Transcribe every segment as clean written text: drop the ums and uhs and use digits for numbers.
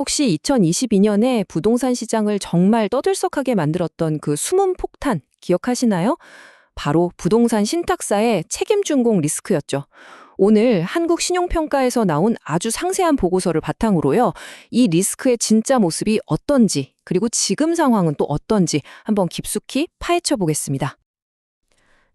혹시 2022년에 부동산 시장을 정말 떠들썩하게 만들었던 그 숨은 폭탄 기억하시나요? 바로 부동산 신탁사의 책임준공 리스크였죠. 오늘 한국신용평가에서 나온 아주 상세한 보고서를 바탕으로요. 이 리스크의 진짜 모습이 어떤지, 그리고 지금 상황은 또 어떤지 한번 깊숙이 파헤쳐 보겠습니다.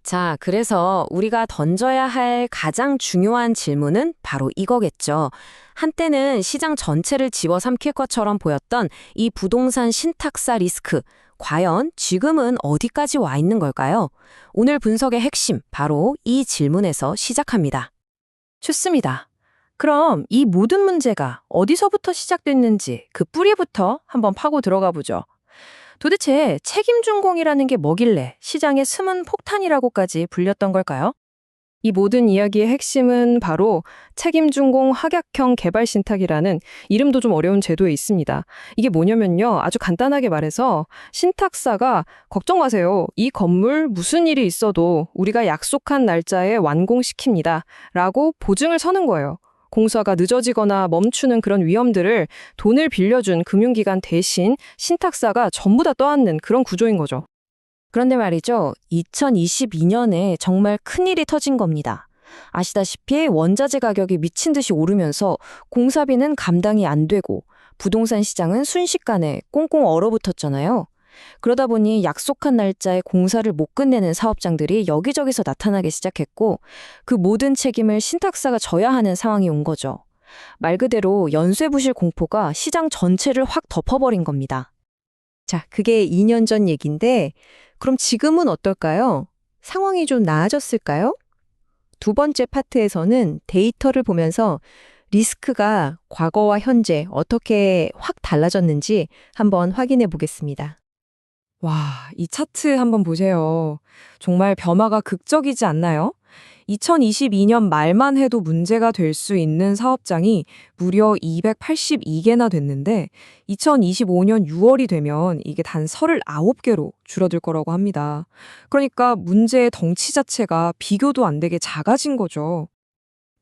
자, 그래서 우리가 던져야 할 가장 중요한 질문은 바로 이거겠죠. 한때는 시장 전체를 집어삼킬 것처럼 보였던 이 부동산 신탁사 리스크, 과연 지금은 어디까지 와 있는 걸까요? 오늘 분석의 핵심, 바로 이 질문에서 시작합니다. 좋습니다. 그럼 이 모든 문제가 어디서부터 시작됐는지 그 뿌리부터 한번 파고 들어가 보죠. 도대체 책임준공이라는 게 뭐길래 시장의 숨은 폭탄이라고까지 불렸던 걸까요? 이 모든 이야기의 핵심은 바로 책임준공 확약형 개발신탁이라는 이름도 좀 어려운 제도에 있습니다. 이게 뭐냐면요. 아주 간단하게 말해서 신탁사가 걱정 마세요. 이 건물 무슨 일이 있어도 우리가 약속한 날짜에 완공시킵니다. 라고 보증을 서는 거예요. 공사가 늦어지거나 멈추는 그런 위험들을 돈을 빌려준 금융기관 대신 신탁사가 전부 다 떠안는 그런 구조인 거죠. 그런데 말이죠. 2022년에 정말 큰일이 터진 겁니다. 아시다시피 원자재 가격이 미친 듯이 오르면서 공사비는 감당이 안 되고 부동산 시장은 순식간에 꽁꽁 얼어붙었잖아요. 그러다 보니 약속한 날짜에 공사를 못 끝내는 사업장들이 여기저기서 나타나기 시작했고 그 모든 책임을 신탁사가 져야 하는 상황이 온 거죠. 말 그대로 연쇄부실 공포가 시장 전체를 확 덮어버린 겁니다. 자, 그게 2년 전 얘기인데 그럼 지금은 어떨까요? 상황이 좀 나아졌을까요? 두 번째 파트에서는 데이터를 보면서 리스크가 과거와 현재 어떻게 확 달라졌는지 한번 확인해 보겠습니다. 와, 이 차트 한번 보세요. 정말 변화가 극적이지 않나요? 2022년 말만 해도 문제가 될 수 있는 사업장이 무려 282개나 됐는데 2025년 6월이 되면 이게 단 39개로 줄어들 거라고 합니다. 그러니까 문제의 덩치 자체가 비교도 안 되게 작아진 거죠.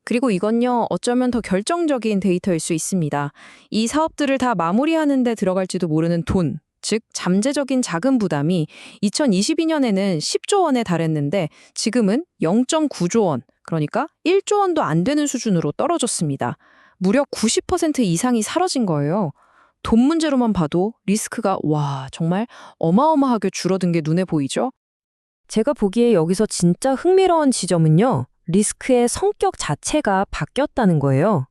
그리고 이건요, 어쩌면 더 결정적인 데이터일 수 있습니다. 이 사업들을 다 마무리하는 데 들어갈지도 모르는 돈, 즉 잠재적인 자금 부담이 2022년에는 10조 원에 달했는데 지금은 0.9조 원, 그러니까 1조 원도 안 되는 수준으로 떨어졌습니다. 무려 90% 이상이 사라진 거예요. 돈 문제로만 봐도 리스크가 정말 어마어마하게 줄어든 게 눈에 보이죠? 제가 보기에 여기서 진짜 흥미로운 지점은요. 리스크의 성격 자체가 바뀌었다는 거예요.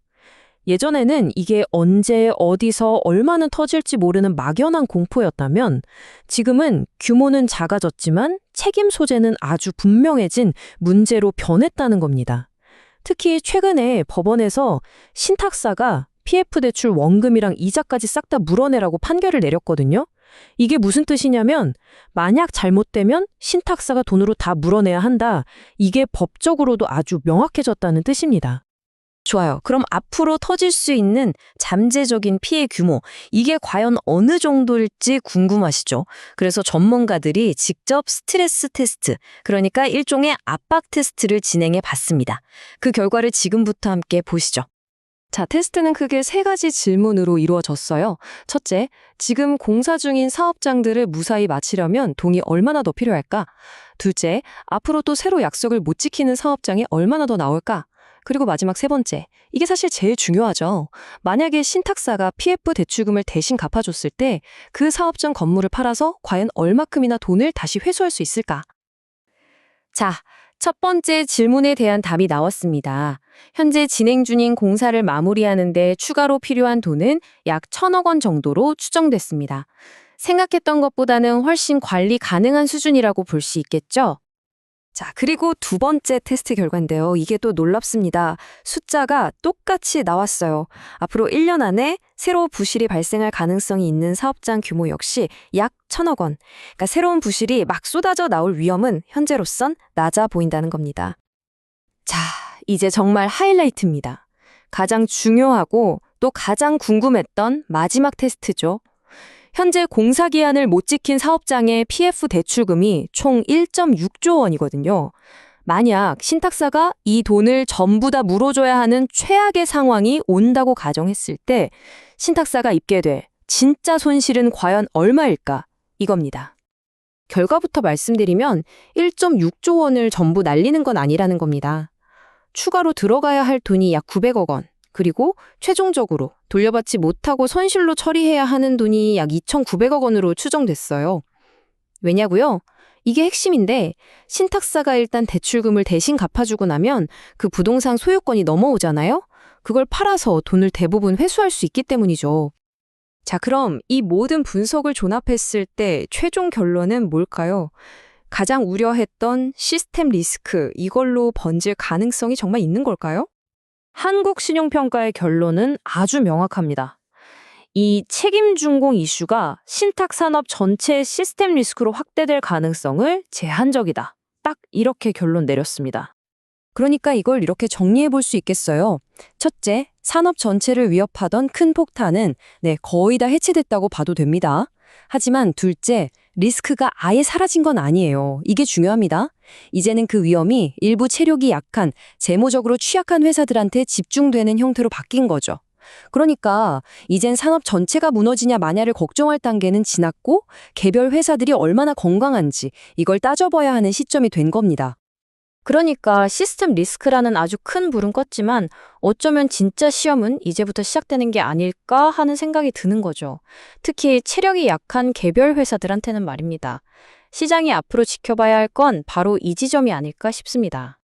예전에는 이게 언제, 어디서, 얼마나 터질지 모르는 막연한 공포였다면 지금은 규모는 작아졌지만 책임 소재는 아주 분명해진 문제로 변했다는 겁니다. 특히 최근에 법원에서 신탁사가 PF 대출 원금이랑 이자까지 싹 다 물어내라고 판결을 내렸거든요. 이게 무슨 뜻이냐면 만약 잘못되면 신탁사가 돈으로 다 물어내야 한다. 이게 법적으로도 아주 명확해졌다는 뜻입니다. 좋아요. 그럼 앞으로 터질 수 있는 잠재적인 피해 규모, 이게 과연 어느 정도일지 궁금하시죠? 그래서 전문가들이 직접 스트레스 테스트, 그러니까 일종의 압박 테스트를 진행해 봤습니다. 그 결과를 지금부터 함께 보시죠. 자, 테스트는 크게 세 가지 질문으로 이루어졌어요. 첫째, 지금 공사 중인 사업장들을 무사히 마치려면 돈이 얼마나 더 필요할까? 둘째, 앞으로 또 새로 약속을 못 지키는 사업장이 얼마나 더 나올까? 그리고 마지막 세 번째, 이게 사실 제일 중요하죠. 만약에 신탁사가 PF 대출금을 대신 갚아줬을 때 그 사업장 건물을 팔아서 과연 얼마큼이나 돈을 다시 회수할 수 있을까? 자, 첫 번째 질문에 대한 답이 나왔습니다. 현재 진행 중인 공사를 마무리하는 데 추가로 필요한 돈은 약 1,000억 원 정도로 추정됐습니다. 생각했던 것보다는 훨씬 관리 가능한 수준이라고 볼 수 있겠죠? 자, 그리고 두 번째 테스트 결과인데요. 이게 또 놀랍습니다. 숫자가 똑같이 나왔어요. 앞으로 1년 안에 새로 부실이 발생할 가능성이 있는 사업장 규모 역시 약 1,000억 원. 그러니까 새로운 부실이 막 쏟아져 나올 위험은 현재로선 낮아 보인다는 겁니다. 자, 이제 정말 하이라이트입니다. 가장 중요하고 또 가장 궁금했던 마지막 테스트죠. 현재 공사 기한을 못 지킨 사업장의 PF 대출금이 총 1.6조 원이거든요. 만약 신탁사가 이 돈을 전부 다 물어줘야 하는 최악의 상황이 온다고 가정했을 때 신탁사가 입게 될 진짜 손실은 과연 얼마일까? 이겁니다. 결과부터 말씀드리면 1.6조 원을 전부 날리는 건 아니라는 겁니다. 추가로 들어가야 할 돈이 약 900억 원, 그리고 최종적으로 돌려받지 못하고 손실로 처리해야 하는 돈이 약 2,900억 원으로 추정됐어요. 왜냐고요? 이게 핵심인데 신탁사가 일단 대출금을 대신 갚아주고 나면 그 부동산 소유권이 넘어오잖아요? 그걸 팔아서 돈을 대부분 회수할 수 있기 때문이죠. 자, 그럼 이 모든 분석을 종합했을 때 최종 결론은 뭘까요? 가장 우려했던 시스템 리스크, 이걸로 번질 가능성이 정말 있는 걸까요? 한국신용평가의 결론은 아주 명확합니다. 이 책임준공 이슈가 신탁산업 전체의 시스템 리스크로 확대될 가능성을 제한적이다. 딱 이렇게 결론 내렸습니다. 그러니까 이걸 이렇게 정리해 볼 수 있겠어요. 첫째, 산업 전체를 위협하던 큰 폭탄은 거의 다 해체됐다고 봐도 됩니다. 하지만 둘째, 리스크가 아예 사라진 건 아니에요. 이게 중요합니다. 이제는 그 위험이 일부 체력이 약한, 재무적으로 취약한 회사들한테 집중되는 형태로 바뀐 거죠. 그러니까 이젠 산업 전체가 무너지냐 마냐를 걱정할 단계는 지났고 개별 회사들이 얼마나 건강한지 이걸 따져봐야 하는 시점이 된 겁니다. 그러니까 시스템 리스크라는 아주 큰 불은 껐지만 어쩌면 진짜 시험은 이제부터 시작되는 게 아닐까 하는 생각이 드는 거죠. 특히 체력이 약한 개별 회사들한테는 말입니다. 시장이 앞으로 지켜봐야 할 건 바로 이 지점이 아닐까 싶습니다.